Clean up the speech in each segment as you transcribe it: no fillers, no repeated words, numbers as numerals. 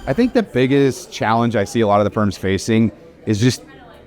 I think the biggest challenge I see a lot of the firms facing is just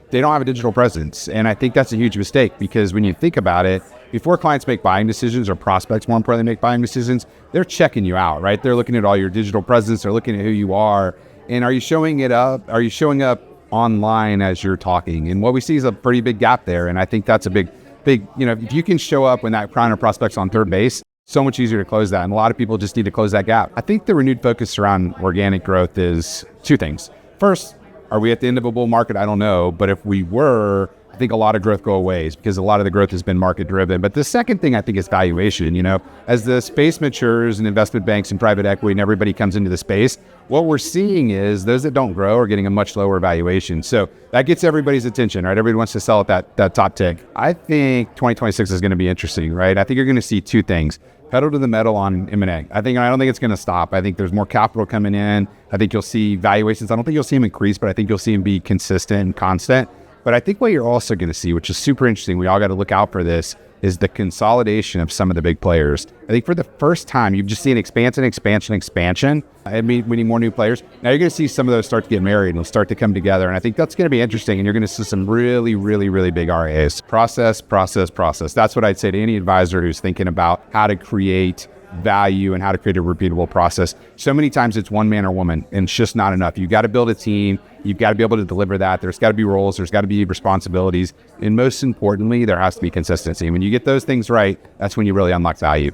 they don't have a digital presence. And I think that's a huge mistake, because when you think about it, before clients make buying decisions, or prospects more importantly make buying decisions, they're checking you out, right? They're looking at all your digital presence, they're looking at who you are, and are you showing it up? Are you showing up online as you're talking? And what we see is a pretty big gap there. And I think that's a big, if you can show up when that client or prospect's on third base, so much easier to close that. And a lot of people just need to close that gap. I think the renewed focus around organic growth is two things. First, are we at the end of a bull market? I don't know. But if we were, I think a lot of growth go away, because a lot of the growth has been market driven. But the second thing I think is valuation. As the space matures and investment banks and private equity and everybody comes into the space, what we're seeing is those that don't grow are getting a much lower valuation. So that gets everybody's attention, right? Everybody wants to sell at that top tick. I think 2026 is going to be interesting, right? I think you're going to see two things. Pedal to the metal on M&A. I don't think it's going to stop. I think there's more capital coming in. I think you'll see valuations. I don't think you'll see them increase, but I think you'll see them be consistent and constant. But I think what you're also going to see, which is super interesting, we all got to look out for this, is the consolidation of some of the big players. I think for the first time, you've just seen expansion. I mean, we need more new players. Now you're going to see some of those start to get married and start to come together. And I think that's going to be interesting. And you're going to see some really, really, really big RIAs. Process. That's what I'd say to any advisor who's thinking about how to create value and how to create a repeatable process. So many times it's one man or woman, and it's just not enough. You've got to build a team. You've got to be able to deliver that. There's got to be roles. There's got to be responsibilities. And most importantly, there has to be consistency. When you get those things right, that's when you really unlock value.